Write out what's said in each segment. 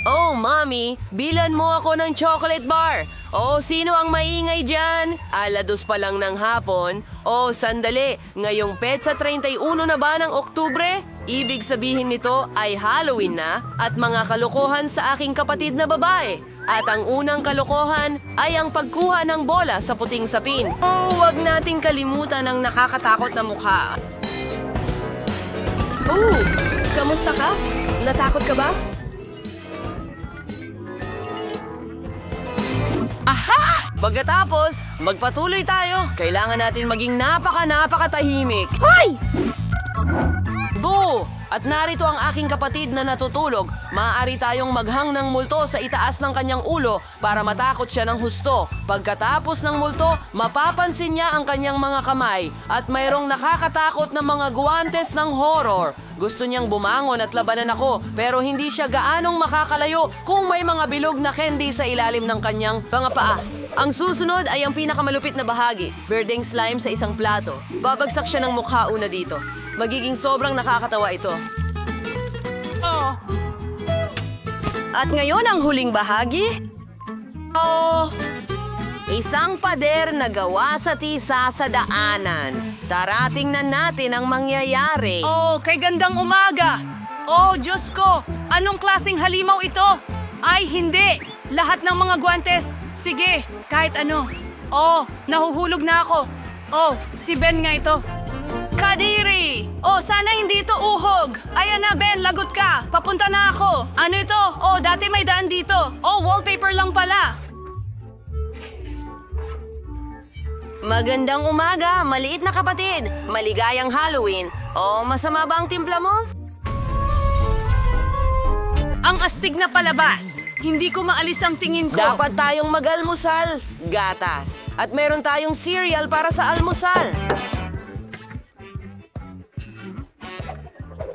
Oh, Mommy, bilan mo ako ng chocolate bar. Oh, sino ang maingay dyan? 2:00 pa lang ng hapon. Oh, sandali, ngayong petsa 31 na ba ng Oktubre? Ibig sabihin nito ay Halloween na at mga kalokohan sa aking kapatid na babae. At ang unang kalokohan ay ang pagkuha ng bola sa puting sapin. Oh, wag nating kalimutan ang nakakatakot na mukha. Oh, kamusta ka? Natakot ka ba? Aha! Pagkatapos, magpatuloy tayo. Kailangan natin maging napakatahimik. Hoy! Boo! At narito ang aking kapatid na natutulog. Maaari tayong maghang ng multo sa itaas ng kanyang ulo para matakot siya ng husto. Pagkatapos ng multo, mapapansin niya ang kanyang mga kamay at mayroong nakakatakot na mga guwantes ng horror. Gusto niyang bumangon at labanan ako pero hindi siya gaanong makakalayo kung may mga bilog na candy sa ilalim ng kanyang mga paa. Ang susunod ay ang pinakamalupit na bahagi, berdeng slime sa isang plato. Babagsak siya ng mukha una dito. Magiging sobrang nakakatawa ito. Oh. At ngayon ang huling bahagi. Oh, isang pader na gawa sa tisa sa daanan. Tara, tingnan natin ang mangyayari. Oh, kay gandang umaga! Oh, Diyos ko! Anong klaseng halimaw ito? Ay, hindi! Lahat ng mga guwantes. Sige, kahit ano. Oh, nahuhulog na ako. Oh, si Ben nga ito. Kadiri! Oh, sana hindi ito uhog. Ayan na, Ben, lagot ka. Papunta na ako. Ano ito? Oh, dati may daan dito. Oh, wallpaper lang pala. Magandang umaga, maliit na kapatid. Maligayang Halloween. Oh, masama ba ang timpla mo? Ang astig na palabas. Hindi ko maalis ang tingin ko. Dapat tayong mag-almusal. Gatas. At meron tayong cereal para sa almusal.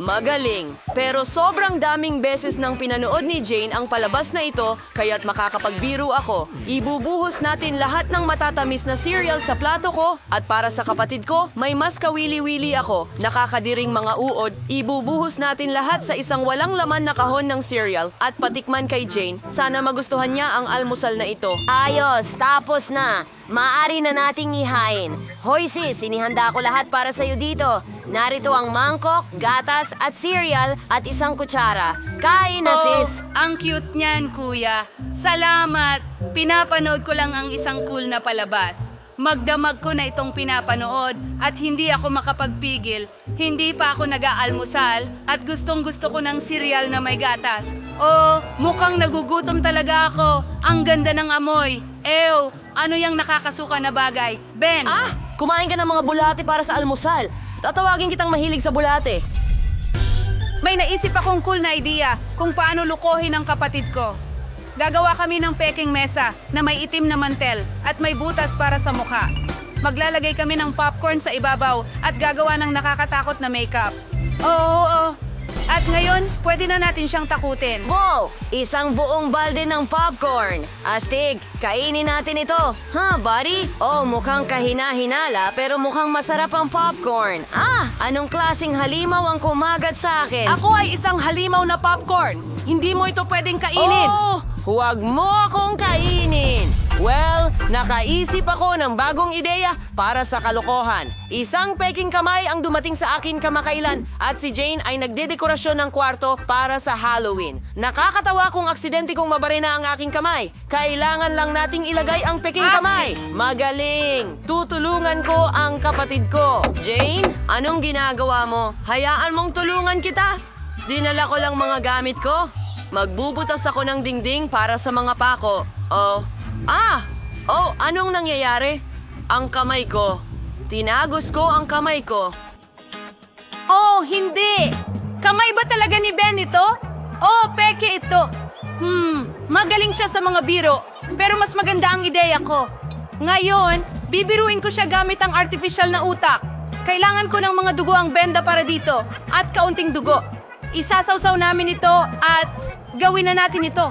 Magaling. Pero sobrang daming beses nang pinanood ni Jane ang palabas na ito, kaya't makakapagbiro ako. Ibubuhos natin lahat ng matatamis na cereal sa plato ko at para sa kapatid ko, may mas kawili-wili ako. Nakakadiring mga uod, ibubuhos natin lahat sa isang walang laman na kahon ng cereal at patikman kay Jane. Sana magustuhan niya ang almusal na ito. Ayos, tapos na. Maaari na nating ihain. Hoy sis, inihanda ko lahat para sa'yo dito. Narito ang mangkok, gatas at cereal at isang kutsara. Kain na sis! Ang cute niyan, kuya. Salamat! Pinapanood ko lang ang isang cool na palabas. Magdamag ko na itong pinapanood at hindi ako makapagpigil. Hindi pa ako nag-aalmusal at gustong-gusto ko ng cereal na may gatas. Oh, mukhang nagugutom talaga ako. Ang ganda ng amoy. Ew, ano yung nakakasuka na bagay? Ben! Kumain ka ng mga bulate para sa almusal. Tatawagin kitang mahilig sa bulate. May naisip akong cool na idea kung paano lukohin ang kapatid ko. Gagawa kami ng peking mesa na may itim na mantel at may butas para sa mukha. Maglalagay kami ng popcorn sa ibabaw at gagawa ng nakakatakot na makeup. Oo. At ngayon, pwede na natin siyang takutin. Wow! Isang buong balde ng popcorn. Astig, kainin natin ito. Buddy? Oh, mukhang kahina-hinala pero mukhang masarap ang popcorn. Anong klaseng halimaw ang kumagat sa akin? Ako ay isang halimaw na popcorn. Hindi mo ito pwedeng kainin. Oh! Huwag mo akong kainin! Well, nakaisip ako ng bagong ideya para sa kalokohan. Isang peking kamay ang dumating sa akin kamakailan at si Jane ay nagdedekorasyon ng kwarto para sa Halloween. Nakakatawa kung aksidente kong mabarena ang aking kamay. Kailangan lang nating ilagay ang peking kamay. Magaling! Tutulungan ko ang kapatid ko. Jane, anong ginagawa mo? Hayaan mong tulungan kita. Dinala ko lang mga gamit ko. Magbubutas ako ng dingding para sa mga pako. Anong nangyayari? Ang kamay ko. Tinagos ko ang kamay ko. Oh, hindi! Kamay ba talaga ni Ben ito? Oh, peke ito. Magaling siya sa mga biro, pero mas maganda ang ideya ko. Ngayon, bibiruin ko siya gamit ang artificial na utak. Kailangan ko ng mga dugo ang benda para dito at kaunting dugo. Isasawsaw namin ito at gawin na natin ito.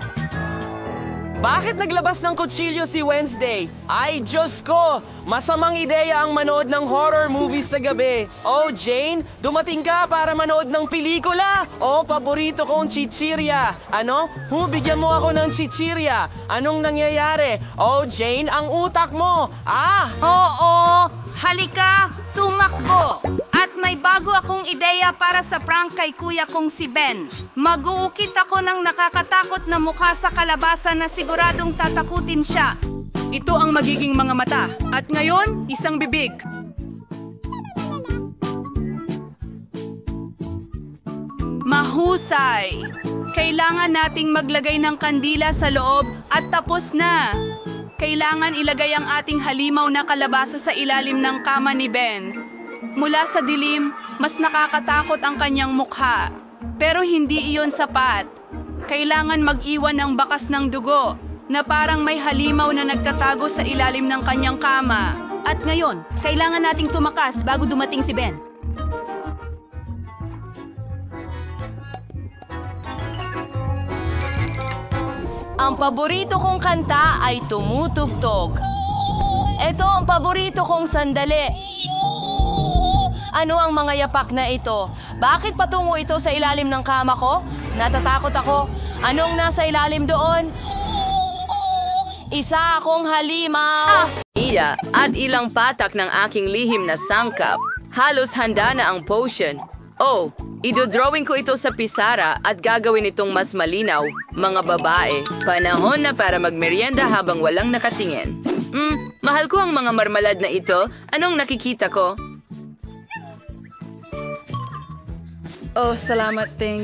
Bakit naglabas ng kutsilyo si Wednesday? Ay, Diyos ko! Masamang ideya ang manood ng horror movies sa gabi. Oh, Jane, dumating ka para manood ng pelikula? Oh, paborito kong chichirya. Ano? Bigyan mo ako ng chichirya. Anong nangyayari? Oh, Jane, ang utak mo. Ah! Oo, halika, tumakbo. At may bago akong ideya para sa prank kay kuya kong si Ben. Mag-uukit ako ng nakakatakot na mukha sa kalabasa na siguradong tatakutin siya. Ito ang magiging mga mata. At ngayon, isang bibig. Mahusay! Kailangan nating maglagay ng kandila sa loob at tapos na. Kailangan ilagay ang ating halimaw na kalabasa sa ilalim ng kama ni Ben. Mula sa dilim, mas nakakatakot ang kanyang mukha. Pero hindi iyon sapat. Kailangan mag-iwan ng bakas ng dugo na parang may halimaw na nagtatago sa ilalim ng kanyang kama. At ngayon, kailangan nating tumakas bago dumating si Ben. Ang paborito kong kanta ay tumutugtog. Ito ang paborito kong sandali. Ano ang mga yapak na ito? Bakit patungo ito sa ilalim ng kama ko? Natatakot ako. Anong nasa ilalim doon? Isa akong halimaw. Iya at ilang patak ng aking lihim na sangkap. Halos handa na ang potion. Oh, idodrawing ko ito sa pisara at gagawin itong mas malinaw. Mga babae, panahon na para magmerienda habang walang nakatingin. Mahal ko ang mga marmalad na ito. Anong nakikita ko? Oh, salamat, Ting.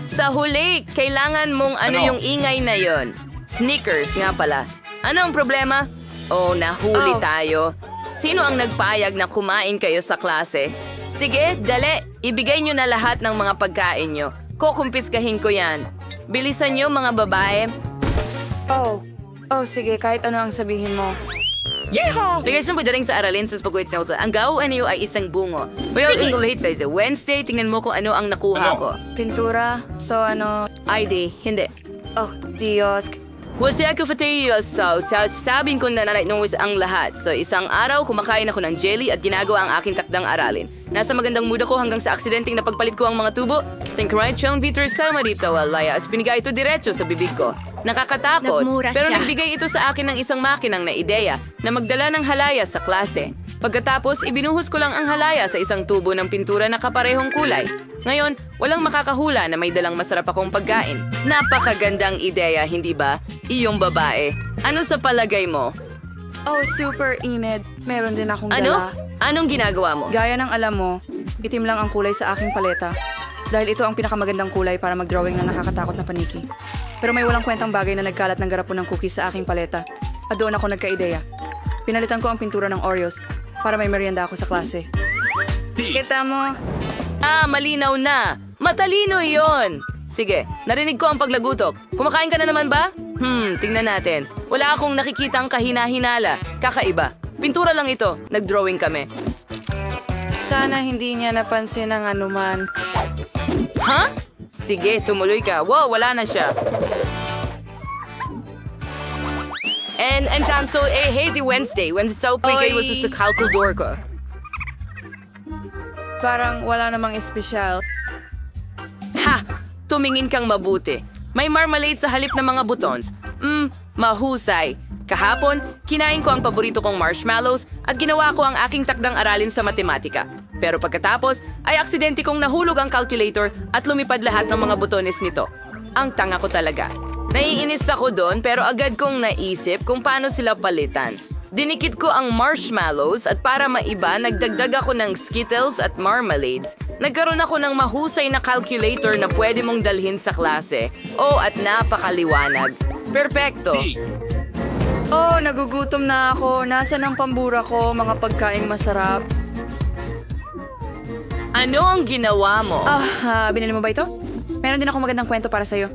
Sa huli, kailangan mong yung ingay na yon. Snickers nga pala. Ano ang problema? Oh, nahuli tayo. Sino ang nagpayag na kumain kayo sa klase? Sige, dali. Ibigay nyo na lahat ng mga pagkain nyo. Kukumpiskahin ko yan. Bilisan nyo, mga babae. Oh, sige. Kahit ano ang sabihin mo. Yeehaw! Ligasyon po dating sa aralin sa pag-wait sa Ang gawin niyo ay isang bungo. Well, English says Wednesday, tingnan mo kung ano ang nakuha ko. Pintura? So ID? Hindi. Oh, Diyos. Wasi ako fatayos, so sabing ko na nanaitnong ang lahat. So isang araw, kumakain ako ng jelly at ginagawa ang aking takdang aralin. Nasa magandang mood ako hanggang sa aksidenteng napagpalit ko ang mga tubo. Think right, Chong Peter, sama dito, walaya. As pinigay ito diretso sa bibig ko. Nakakatakot, pero nagbigay ito sa akin ng isang makinang na ideya na magdala ng halaya sa klase. Pagkatapos, ibinuhos ko lang ang halaya sa isang tubo ng pintura na kaparehong kulay. Ngayon, walang makakahula na may dalang masarap akong pagkain. Napakagandang ideya, hindi ba? Iyong babae. Ano sa palagay mo? Oh, super init. Meron din akong Ano? dala. Anong ginagawa mo? Gaya ng alam mo, itim lang ang kulay sa aking paleta. Dahil ito ang pinakamagandang kulay para mag-drawing ng nakakatakot na paniki. Pero may walang kwentang bagay na nagkalat ng garapon ng cookies sa aking paleta. At doon ako nagka-ideya. Pinalitan ko ang pintura ng Oreos para may merienda ako sa klase. Kita mo? Malinaw na. Matalino iyon. Sige, narinig ko ang paglagutok. Kumakain ka na naman ba? Tingnan natin. Wala akong nakikitang kahina-hinala. Kakaiba. Pintura lang ito. Nag-drawing kami. Sana hindi niya napansin ang anuman. Ha? Sige, tumuloy ka. Wow, wala na siya. And so, hey, di Wednesday. Wednesday sa upigay mo sa kalkuldor ko. Parang wala namang espesyal. Ha! Tumingin kang mabuti. May marmalade sa halip ng mga butons. Mahusay. Kahapon, kinain ko ang paborito kong marshmallows at ginawa ko ang aking takdang aralin sa matematika. Pero pagkatapos, ay aksidente kong nahulog ang calculator at lumipad lahat ng mga butones nito. Ang tanga ko talaga. Naiinis ako doon pero agad kong naisip kung paano sila palitan. Dinikit ko ang marshmallows at para maiba, nagdagdag ako ng Skittles at marmalades. Nagkaroon ako ng mahusay na calculator na pwede mong dalhin sa klase. Oh, at napakaliwanag. Perpekto. Oh, nagugutom na ako. Nasaan ang pambura ko, mga pagkaing masarap? Ano ang ginawa mo? Binili mo ba ito? Meron din akong magandang kwento para sa'yo.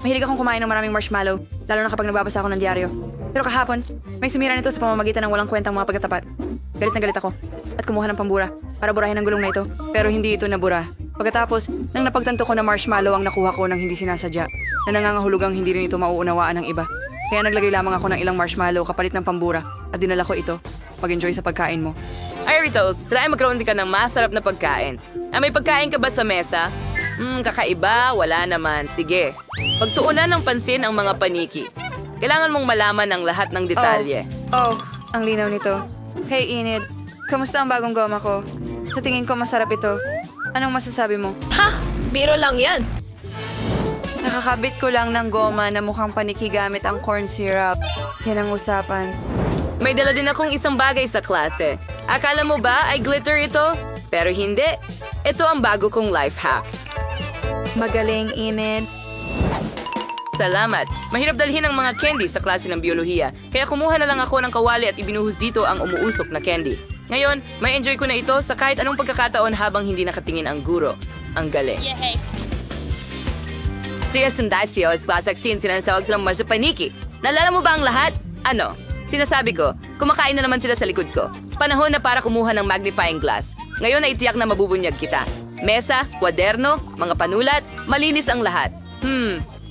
Mahilig akong kumain ng maraming marshmallow, lalo na kapag nagbabasa ako ng diaryo. Pero kahapon, may sumira nito sa pamamagitan ng walang kwentang mga pagkatapat. Galit na galit ako at kumuha ng pambura para burahin ang gulong na ito. Pero hindi ito nabura. Pagkatapos, nang napagtanto ko na marshmallow ang nakuha ko nang hindi sinasadya, na nangangahulugang hindi rin ito mauunawaan ng iba. Kaya naglagay lamang ako ng ilang marshmallow kapalit ng pambura at dinala ko ito. Pag-enjoy sa pagkain mo. Ay, Ritos, try magkaroon ka ng masarap na pagkain. May pagkain ka ba sa mesa? Kakaiba, wala naman. Sige. Pagtuunan ng pansin ang mga paniki. Kailangan mong malaman ang lahat ng detalye. Oh, ang linaw nito. Hey, Enid. Kamusta ang bagong goma ko? Sa tingin ko masarap ito. Anong masasabi mo? Ha! Biro lang yan. Nakakabit ko lang ng goma na mukhang paniki gamit ang corn syrup. Yan ang usapan. May dala din akong isang bagay sa klase. Akala mo ba ay glitter ito? Pero hindi. Ito ang bago kong life hack. Magaling, Enid. Salamat. Mahirap dalhin ang mga candy sa klase ng biolohiya. Kaya kumuha na lang ako ng kawali at ibinuhos dito ang umuusok na candy. Ngayon, may enjoy ko na ito sa kahit anong pagkakataon habang hindi nakatingin ang guro. Ang galing. Siya Sundasio is basak sin sinasawag silang masapaniki. Nalala mo ba ang lahat? Ano? Sinasabi ko, kumakain na naman sila sa likod ko. Panahon na para kumuha ng magnifying glass. Ngayon ay tiyak na mabubunyag kita. Mesa, kwaderno, mga panulat, malinis ang lahat.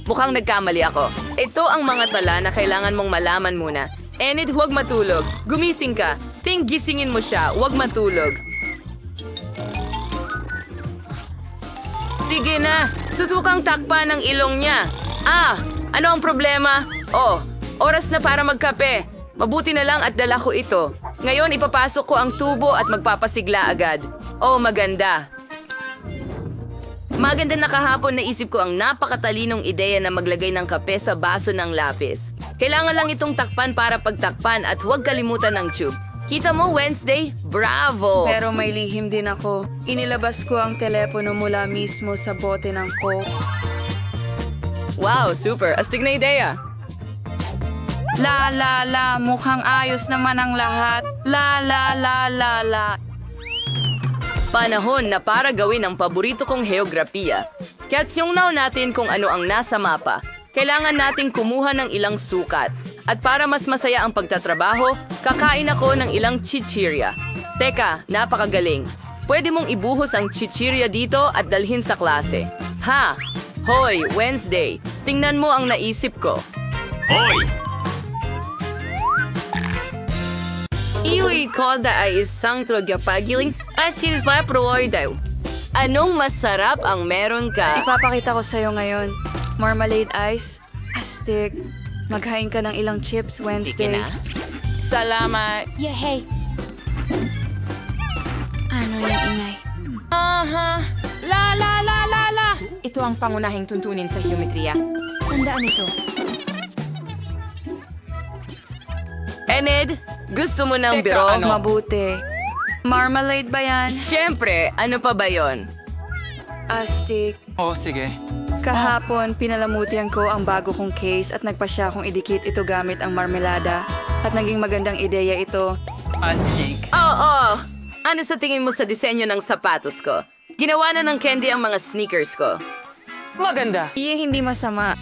Mukhang nagkamali ako. Ito ang mga tala na kailangan mong malaman muna. Enid, huwag matulog. Gumising ka. Gisingin mo siya. Huwag matulog. Sige na. Susukang takpan ng ilong niya. Ano ang problema? Oh, oras na para magkape. Mabuti na lang at dala ko ito. Ngayon ipapasok ko ang tubo at magpapasigla agad. Oh, maganda. Maganda na kahapon naisip ko ang napakatalinong ideya na maglagay ng kape sa baso ng lapis. Kailangan lang itong takpan para pagtakpan at huwag kalimutan ng tube. Kita mo, Wednesday? Bravo! Pero may lihim din ako. Inilabas ko ang telepono mula mismo sa bote ng Coke. Wow, super! Astig na ideya! La, mukhang ayos naman ang lahat. La. Panahon na para gawin ang paborito kong heograpiya. Kaya't tingnan natin kung ano ang nasa mapa. Kailangan nating kumuha ng ilang sukat. At para mas masaya ang pagtatrabaho, kakain ako ng ilang chichirya. Teka, napakagaling. Pwede mong ibuhos ang chichirya dito at dalhin sa klase. Hoy, Wednesday. Tingnan mo ang naisip ko. Hoy! Iwi ko da ay isang trogapagiling at sinispaproy daw. Anong masarap ang meron ka? Ipapakita ko sa'yo ngayon. Marmalade ice, astig. Maghain ka ng ilang chips Wednesday. Sige na. Salamat. Ano yung ingay? La. Ito ang pangunahing tuntunin sa geometriya. Tandaan ito. Enid, gusto mo ng Teka, biro? ano? Mabuti. Marmalade ba yan? Siyempre, ano pa ba yon? Astig. Oh, sige. Kahapon, pinalamutian ko ang bago kong case at nagpasya kong idikit ito gamit ang marmelada. At naging magandang ideya ito. Astig. Oo. Ano sa tingin mo sa disenyo ng sapatos ko? Ginawa na ng candy ang mga sneakers ko. Maganda. Hindi masama.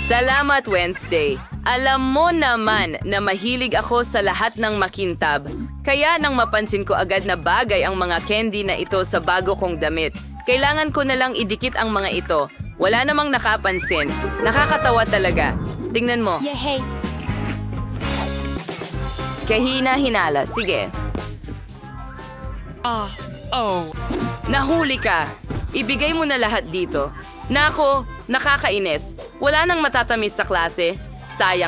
Salamat, Wednesday. Alam mo naman na mahilig ako sa lahat ng makintab. Kaya nang mapansin ko agad na bagay ang mga candy na ito sa bago kong damit. Kailangan ko na lang idikit ang mga ito. Wala namang nakapansin. Nakakatawa talaga. Tingnan mo. Kahina-hinala. Sige. Nahuli ka. Ibigay mo na lahat dito. Nako, nakakainis. Wala nang matatamis sa klase. Sayang.